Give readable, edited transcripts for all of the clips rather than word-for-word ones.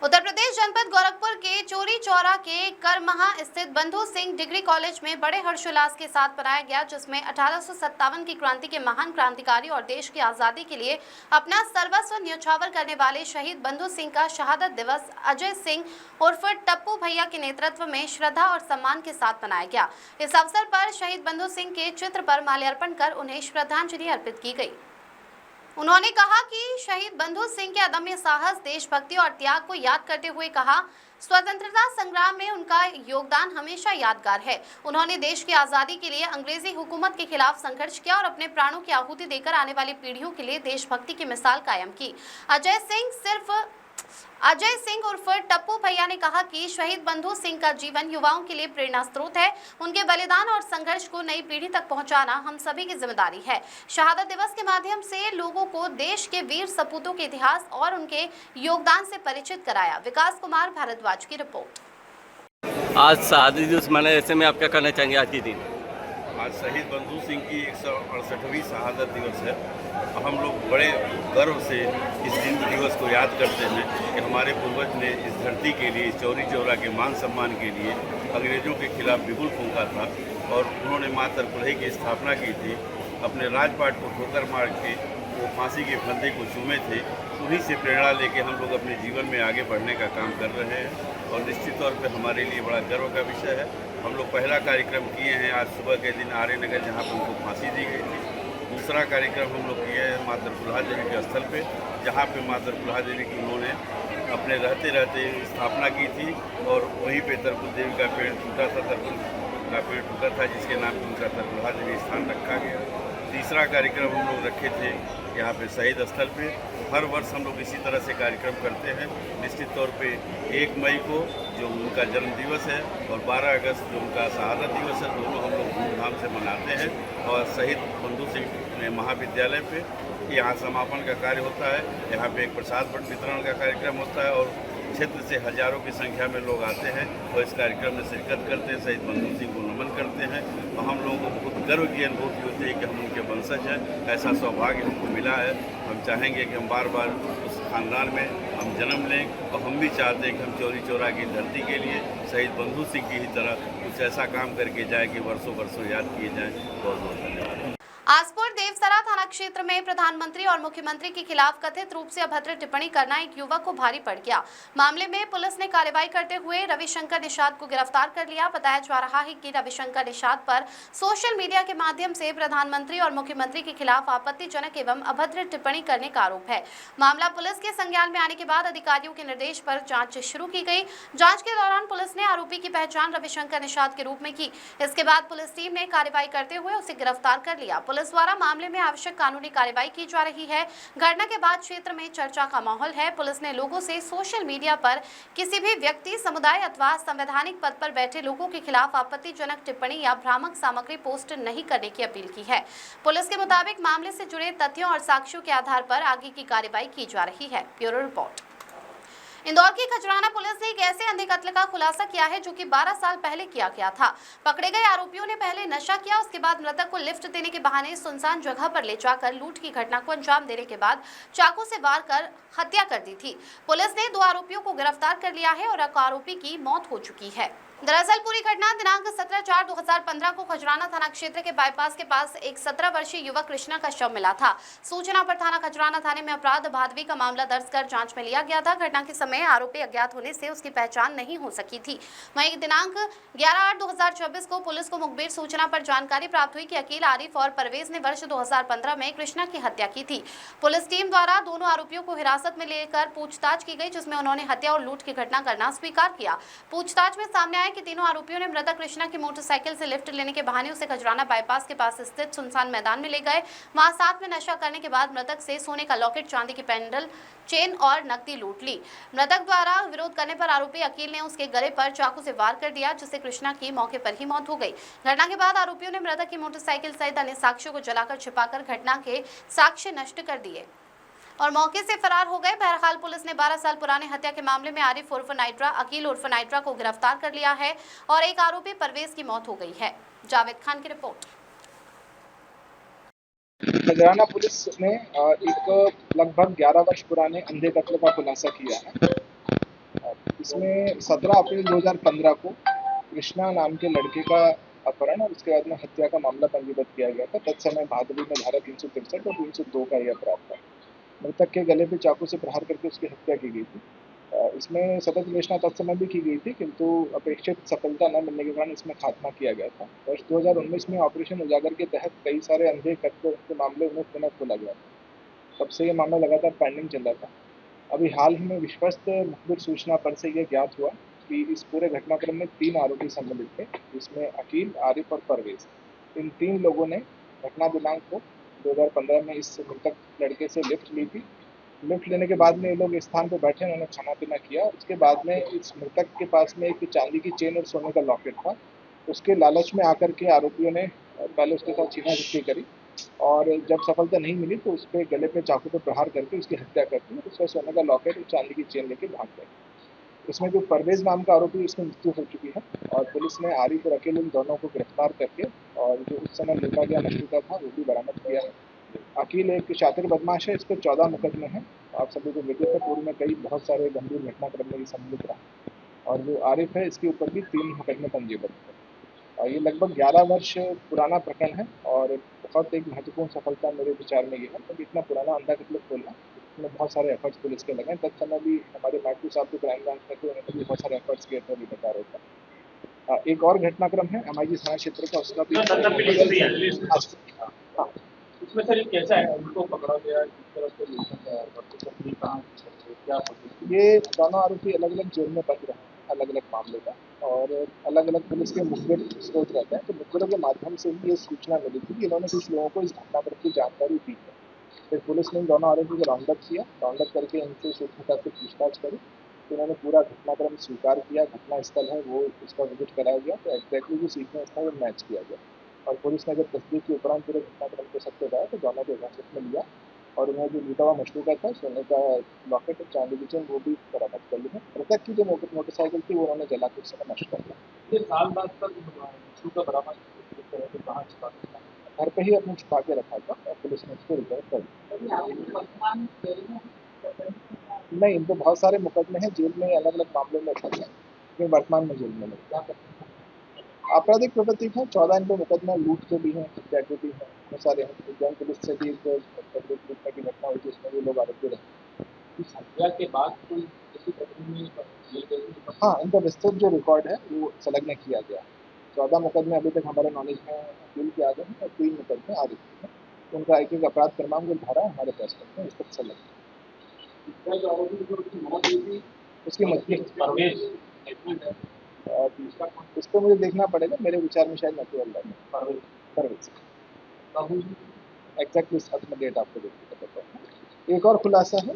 उत्तर प्रदेश जनपद गोरखपुर के चोरी चौरा के करमहा स्थित बंधु सिंह डिग्री कॉलेज में बड़े हर्षोल्लास के साथ मनाया गया, जिसमें 1857 की क्रांति के महान क्रांतिकारी और देश की आजादी के लिए अपना सर्वस्व न्यौछावर करने वाले शहीद बंधु सिंह का शहादत दिवस अजय सिंह उर्फ टप्पू भैया के नेतृत्व में श्रद्धा और सम्मान के साथ मनाया गया। इस अवसर पर शहीद बंधु सिंह के चित्र पर माल्यार्पण कर उन्हें श्रद्धांजलि अर्पित की गई। उन्होंने कहा कि शहीद बंधु सिंह के अदम्य साहस, देशभक्ति और त्याग को याद करते हुए कहा, स्वतंत्रता संग्राम में उनका योगदान हमेशा यादगार है। उन्होंने देश की आजादी के लिए अंग्रेजी हुकूमत के खिलाफ संघर्ष किया और अपने प्राणों की आहुति देकर आने वाली पीढ़ियों के लिए देशभक्ति की मिसाल कायम की। अजय सिंह उर्फ टप्पू भैया ने कहा कि शहीद बंधु सिंह का जीवन युवाओं के लिए प्रेरणा स्रोत है। उनके बलिदान और संघर्ष को नई पीढ़ी तक पहुंचाना हम सभी की जिम्मेदारी है। शहादत दिवस के माध्यम से लोगों को देश के वीर सपूतों के इतिहास और उनके योगदान से परिचित कराया। विकास कुमार भारद्वाज की रिपोर्ट। आज शहादत दिवस मनाए, ऐसे में आप क्या कहना चाहेंगे आज के दिन? आज शहीद बंधु सिंह की 168वीं शहादत दिवस है। हम लोग बड़े गर्व से इस दिवस को याद करते हैं कि हमारे पूर्वज ने इस धरती के लिए, चौरी चौरा के मान सम्मान के लिए अंग्रेजों के खिलाफ बिगुल फूंका था और उन्होंने माँ तरकुलही की स्थापना की थी। अपने राजपाट को ठोकर मार के वो फांसी के फंदे को चूमे थे। उन्हीं से प्रेरणा लेके हम लोग अपने जीवन में आगे बढ़ने का काम कर रहे हैं और निश्चित तौर पे हमारे लिए बड़ा गर्व का विषय है। हम लोग पहला कार्यक्रम किए हैं आज सुबह के दिन आर्यनगर, जहाँ पर उनको फांसी दी गई थी। दूसरा कार्यक्रम हम लोग किए हैं माँ तरकुलहा देवी के स्थल पे, जहाँ पे माँ तरकुलहा देवी की उन्होंने अपने रहते रहते स्थापना की थी और वहीं पे तरकुल देवी का पेड़ टूटा था, तरकुल का पेड़ टूटा था, जिसके नाम पर उनका तरकुलहा देवी स्थान रखा गया। तीसरा कार्यक्रम हम लोग रखे थे यहाँ पे शहीद स्थल पे। हर वर्ष हम लोग इसी तरह से कार्यक्रम करते हैं। निश्चित तौर पे 1 मई को जो उनका जन्म दिवस है और 12 अगस्त जो उनका शहादत दिवस है, दोनों हम लोग धूमधाम से मनाते हैं। और शहीद बंधु सिंह महाविद्यालय पे यहाँ समापन का कार्य होता है। यहाँ पे एक प्रसाद वितरण का कार्यक्रम होता है और क्षेत्र से हजारों की संख्या में लोग आते हैं और इस कार्यक्रम में शिरकत करते हैं, शहीद बंधु सिंह को नमन करते हैं। और हम लोगों को बहुत गर्व की अनुभूति होती है कि हम उनके वंशज हैं। ऐसा सौभाग्य हमको मिला है। हम चाहेंगे कि हम बार बार उस खानदान में हम जन्म लें और हम भी चाहते हैं कि हम चौरी चौरा की धरती के लिए शहीद बंधु सिंह की ही तरह कुछ ऐसा काम करके जाए कि वर्षों वर्षों याद किए जाएँ। बहुत बहुत धन्यवाद। आसपुर देवसरा थाना क्षेत्र में प्रधानमंत्री और मुख्यमंत्री के खिलाफ कथित रूप से अभद्र टिप्पणी करना एक युवक को भारी पड़ गया। मामले में पुलिस ने कार्रवाई करते हुए रविशंकर निषाद को गिरफ्तार कर लिया। बताया जा रहा है कि रविशंकर निषाद पर सोशल मीडिया के माध्यम से प्रधानमंत्री और मुख्यमंत्री के खिलाफ आपत्तिजनक एवं अभद्र टिप्पणी करने का आरोप है। मामला पुलिस के संज्ञान में आने के बाद अधिकारियों के निर्देश पर जाँच शुरू की गई। जाँच के दौरान पुलिस ने आरोपी की पहचान रविशंकर निषाद के रूप में की। इसके बाद पुलिस टीम ने कार्रवाई करते हुए उसे गिरफ्तार कर लिया। पुलिस द्वारा मामले में आवश्यक कानूनी कार्रवाई की जा रही है। घटना के बाद क्षेत्र में चर्चा का माहौल है। पुलिस ने लोगों से सोशल मीडिया पर किसी भी व्यक्ति, समुदाय अथवा संवैधानिक पद पर बैठे लोगों के खिलाफ आपत्तिजनक टिप्पणी या भ्रामक सामग्री पोस्ट नहीं करने की अपील की है। पुलिस के मुताबिक मामले से जुड़े तथ्यों और साक्ष्यों के आधार पर आगे की कार्रवाई की जा रही है। Bureau report. इंदौर की खजराना पुलिस ने एक ऐसे अंधे कत्ल का खुलासा किया है जो कि 12 साल पहले किया गया था। पकड़े गए आरोपियों ने पहले नशा किया, उसके बाद मृतक को लिफ्ट देने के बहाने सुनसान जगह पर ले जाकर लूट की घटना को अंजाम देने के बाद चाकू से वार कर हत्या कर दी थी। पुलिस ने 2 आरोपियों को गिरफ्तार कर लिया है और एक आरोपी की मौत हो चुकी है। दरअसल पूरी घटना दिनांक 17/4/2015 को खजराना थाना क्षेत्र के बाईपास के पास एक 17 वर्षीय युवक कृष्णा का शव मिला था। सूचना पर थाना खजराना थाने में अपराध भादवी का मामला दर्ज कर जांच में लिया गया था। घटना के समय आरोपी अज्ञात होने से उसकी पहचान नहीं हो सकी थी। वहीं दिनांक 11/8/2024 को पुलिस को मुखबिर सूचना पर जानकारी प्राप्त हुई कि अकील, आरिफ और परवेज ने वर्ष 2015 में कृष्णा की हत्या की थी। पुलिस टीम द्वारा दोनों आरोपियों को हिरासत में लेकर पूछताछ की गई, जिसमें उन्होंने हत्या और लूट की घटना करना स्वीकार किया। पूछताछ में सामने आया कि तीनों आरोपियों ने मृतक कृष्णा की मोटरसाइकिल से लिफ्ट लेने के बहाने उसे खजराना बाईपास के पास स्थित सुनसान मैदान में ले गए। वहां साथ में नशा करने के बाद मृतक से सोने का लॉकेट, चांदी की पेंडल, चेन और नकदी लूट ली। मृतक द्वारा विरोध करने पर आरोपी अकील ने उसके गले पर चाकू से वार कर दिया, जिससे कृष्णा की मौके पर ही मौत हो गई। घटना के बाद आरोपियों ने मृतक की मोटरसाइकिल सहित अन्य साक्ष्यों को जलाकर छिपाकर घटना के साक्ष्य नष्ट कर दिए और मौके से फरार हो गए। बहरहाल पुलिस ने 12 साल पुराने हत्या के मामले में आरिफ उर्फ नाइट्रा, अकील उर्फ नाइट्रा को गिरफ्तार कर लिया है और एक आरोपी परवेज की मौत हो गई है। जावेद खान की रिपोर्ट। खजराना पुलिस ने एक लगभग 11 वर्ष पुराने अंधे कत्ल का खुलासा किया है। इसमें 17 अप्रैल 2015 को कृष्णा नाम के लड़के का अपहरण और उसके बाद में हत्या का मामला पंजीबद्ध किया गया था। तत्समय भादवी में धारा 363 और 302 का यह अपराध था। मृतक के गले पे चाकू से प्रहार करके उसकी हत्या की गई थी। इसमें सतत विवेचना तत्समय भी की गई थी, किंतु अपेक्षित सफलता न मिलने के कारण इसमें खात्मा किया गया था। वर्ष 2019 में ऑपरेशन उजागर के तहत कई सारे अंधे कत्ल के मामले में पुनः खोला गया था। तब से ये मामला लगातार पेंडिंग चल रहा था। अभी हाल ही में विश्वस्त मुखबिर सूचना पर से यह ज्ञात हुआ कि इस पूरे घटनाक्रम में 3 आरोपी सम्मिलित थे, जिसमें अकील, आरिफ और परवेज। इन 3 लोगों ने घटना दिनांक को 2015 में इस मृतक लड़के से लिफ्ट ली थी। लिफ्ट लेने के बाद में ये लोग इस स्थान पर बैठे, उन्होंने खाना पीना किया। उसके बाद में इस मृतक के पास में एक चांदी की चेन और सोने का लॉकेट था। उसके लालच में आकर के आरोपियों ने पहले उसके साथ छीना-झपटी करी और जब सफलता नहीं मिली तो उसके गले पे चाकू से प्रहार करके उसकी हत्या कर दी। उसका सोने का लॉकेट और चांदी की चेन लेके भाग गए। इसमें जो परवेज नाम का आरोपी, इसकी मृत्यु हो चुकी है और पुलिस ने आरिफ और अकील इन दोनों को गिरफ्तार करके और जो उस समय लूटा गया मशरूका था वो भी बरामद किया है। अकील एक शातिर बदमाश है, इस पर 14 मुकदमे हैं। आप सभी को विदित है, पूर्व में कई बहुत सारे गंभीर घटनाक्रम में ये सम्मिलित रहा। और जो आरिफ है, इसके ऊपर भी 3 मुकदमे पंजीबद्ध हैं। ये लगभग 11 वर्ष पुराना प्रकरण है और बहुत एक महत्वपूर्ण सफलता मेरे विचार में ये है, क्योंकि इतना पुराना अंधा कत्ल खोलना, इसमें बहुत सारे एफर्ट्स पुलिस के लगे हैं। तत्समय भी हमारे मैथ्यू साहब जो क्राइम ब्रांच में थे, उन्होंने भी बहुत सारे एफर्ट्स किए थे बता रहे थे। एक और घटनाक्रम है MIG थाना क्षेत्र का, उसका भी हाँ। इसमें सर ये कैसा है, उनको पकड़ा गया, किस तरह से मिशन तैयार करते हैं, कहाँ क्या ये दोनों आरोपी अलग अलग जेल में बंद रहे हैं, अलग अलग मामले का, और अलग अलग पुलिस के मुखबिर स्रोत रहते हैं। तो मुखबिरों के माध्यम से ही ये सूचना मिली थी कि इन्होंने कुछ लोगों को इस घटनाक्रम की जानकारी दी है। फिर पुलिस ने इन दोनों आरोपियों को राउंड अप किया, राउंड अप करके इनसे सूक्ष्मता से पूछताछ करी। तो इन्होंने पूरा घटनाक्रम स्वीकार किया, घटना स्थल है वो उसका विजिट कराया गया, तो एग्जैक्टली जो सीक्वेंस था वो मैच किया गया और पुलिस ने जब तस्दीक के उपरांत पूरे घटनाक्रम को सत्य पाया तो दोनों को हिरासत में लिया और उन्हें जो लूटा हुआ मशरूका था, सोने का लॉकेट और चांदी की चेन, वो भी बरामद कर ली है। मृतक की जो मोटरसाइकिल थी वो उन्होंने जला के उस समय नष्ट कर दिया। ये साल बाद तक मशरूका बरामद किस तरह से कहाँ छिपा था? घर पे ही अपने छुपा के रखा था और पुलिस ने उसको रिकवर कर दिया। नहीं, इन पे बहुत सारे मुकदमे हैं, जेल में अलग अलग मामलों में फंसे हैं, लेकिन वर्तमान में जेल में नहीं। आपराधिक प्रवृत्ति है, 14 इन पे मुकदमे लूट के भी हैं, हत्या के भी हैं, बहुत सारे हैं। उज्जैन पुलिस से भी एक लूटने की घटना हुई थी, उसमें भी लोग आरोपी रहे। इस हत्या के बाद कोई किसी प्रकरण में जेल गए? हाँ, इनका विस्तृत जो रिकॉर्ड है वो संलग्न किया गया। 14 मुकदमे अभी तक हमारे नॉलेज में अपील के आ गए हैं और 3 मुकदमे आ रहे हैं। उनका एक एक अपराध क्रमांक जो धारा हमारे पास में इस तक संलग्न उसकी परवेज इस पर मुझे देखना पड़ेगा, मेरे विचार में शायद मैथ्यू परवेज एग्जैक्टली साथ में डेट आपको देखिए बताता हूँ। एक और खुलासा है,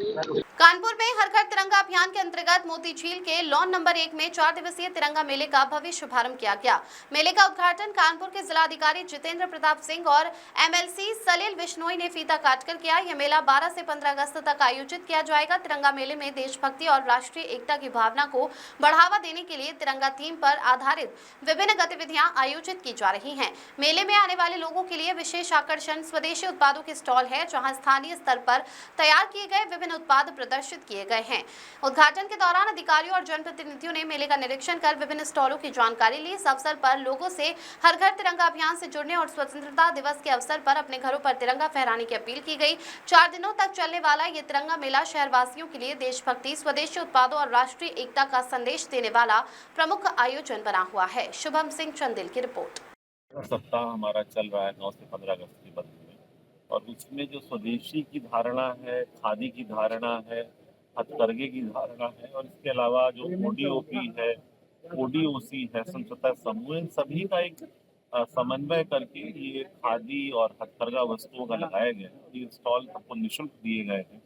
कानपुर में हर घर तिरंगा अभियान के अंतर्गत मोती झील के लॉन नंबर 1 में 4 दिवसीय तिरंगा मेले का भव्य शुभारंभ किया गया। मेले का उद्घाटन कानपुर के जिलाधिकारी जितेंद्र प्रताप सिंह और MLC सलील बिश्नोई ने फीता काटकर किया। यह मेला 12 से 15 अगस्त तक आयोजित किया जाएगा। तिरंगा मेले में देशभक्ति और राष्ट्रीय एकता की भावना को बढ़ावा देने के लिए तिरंगा थीम पर आधारित विभिन्न गतिविधियां आयोजित की जा रही हैं। मेले में आने वाले लोगों के लिए विशेष आकर्षण स्वदेशी उत्पादों के स्टॉल है, जहां स्थानीय स्तर पर तैयार किए गए विभिन्न उत्पाद प्रदर्शित किए गए हैं। उद्घाटन के दौरान अधिकारियों और जनप्रतिनिधियों ने मेले का निरीक्षण कर विभिन्न स्टॉलों की जानकारी ली। इस अवसर पर लोगों से हर घर तिरंगा अभियान से जुड़ने और स्वतंत्रता दिवस के अवसर पर अपने घरों पर तिरंगा फहराने की अपील की गई। 4 दिनों तक चलने वाला ये तिरंगा मेला शहरवासियों के लिए देशभक्ति, स्वदेशी उत्पादों और राष्ट्रीय एकता का संदेश देने वाला प्रमुख आयोजन बना हुआ है। शुभम सिंह चंदिल की रिपोर्ट। सप्ताह हमारा चल रहा है 9 से 15 अगस्त की बंद में, और उसमें जो स्वदेशी की धारणा है, खादी की धारणा है, हथकरघे की धारणा है, और इसके अलावा जो ODOP है, ODOC है, स्वच्छता समूह, इन सभी का एक समन्वय करके ये खादी और हथकरघा वस्तुओं का लगाया गया है। ये स्टॉल सबको निःशुल्क दिए गए हैं।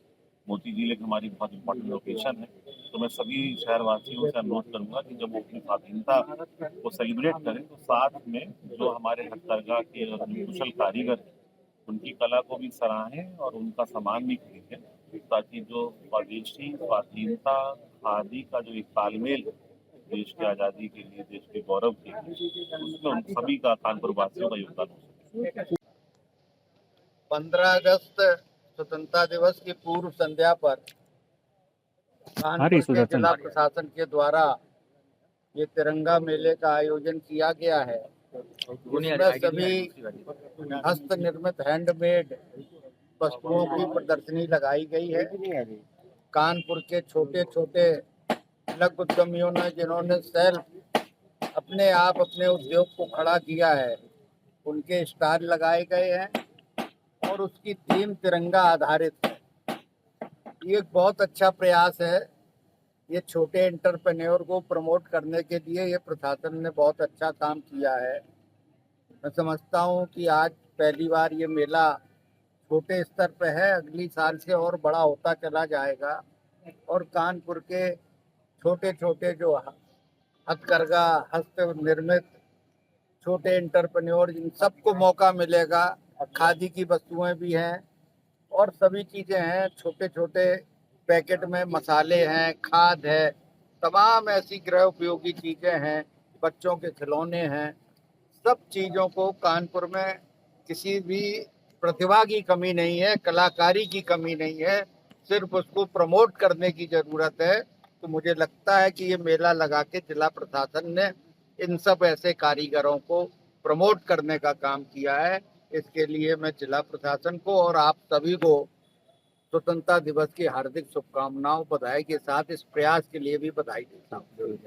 मोती झील एक हमारी बहुत इंपॉर्टेंट लोकेशन है, तो मैं सभी शहरवासियों से अनुरोध करूंगा कि जब वो अपनी स्वाधीनता को सेलिब्रेट करें तो साथ में जो हमारे हथकरघा के कुशल कारीगर हैं उनकी कला को भी सराहें और उनका सामान भी खरीदें, ताकि जो स्वदेशी स्वाधीनता खादी का जो एक तालमेल है देश की आज़ादी के लिए, देश के गौरव के लिए, उसमें उन सभी का कानपुर वासियों का योगदान हो सके। 15 अगस्त स्वतंत्रता दिवस की पूर्व संध्या पर कानपुर के जिला प्रशासन के द्वारा ये तिरंगा मेले का आयोजन किया गया है। इसमें सभी हस्त निर्मित हैंडमेड वस्तुओं की प्रदर्शनी लगाई गई है। कानपुर के छोटे छोटे लघु उद्यमियों ने जिन्होंने सेल्फ अपने आप अपने उद्योग को खड़ा किया है, उनके स्टॉल लगाए गए हैं और उसकी थीम तिरंगा आधारित है। ये एक बहुत अच्छा प्रयास है। ये छोटे एंटरप्रेन्योर को प्रमोट करने के लिए ये प्रशासन ने बहुत अच्छा काम किया है। मैं समझता हूँ कि आज पहली बार ये मेला छोटे स्तर पे है, अगली साल से और बड़ा होता चला जाएगा और कानपुर के छोटे छोटे जो हथकरघा हस्त निर्मित छोटे एंटरप्रेन्योर इन सबको मौका मिलेगा। खादी की वस्तुएं भी हैं और सभी चीज़ें हैं। छोटे छोटे पैकेट में मसाले हैं, खाद है, तमाम ऐसी गृह उपयोगी चीज़ें हैं, बच्चों के खिलौने हैं। सब चीज़ों को कानपुर में किसी भी प्रतिभा की कमी नहीं है, कलाकारी की कमी नहीं है, सिर्फ उसको प्रमोट करने की ज़रूरत है। तो मुझे लगता है कि ये मेला लगा के जिला प्रशासन ने इन सब ऐसे कारीगरों को प्रमोट करने का काम किया है। इसके लिए मैं जिला प्रशासन को और आप सभी को स्वतंत्रता दिवस की हार्दिक शुभकामनाओं, बधाई के साथ इस प्रयास के लिए भी बधाई देता हूँ।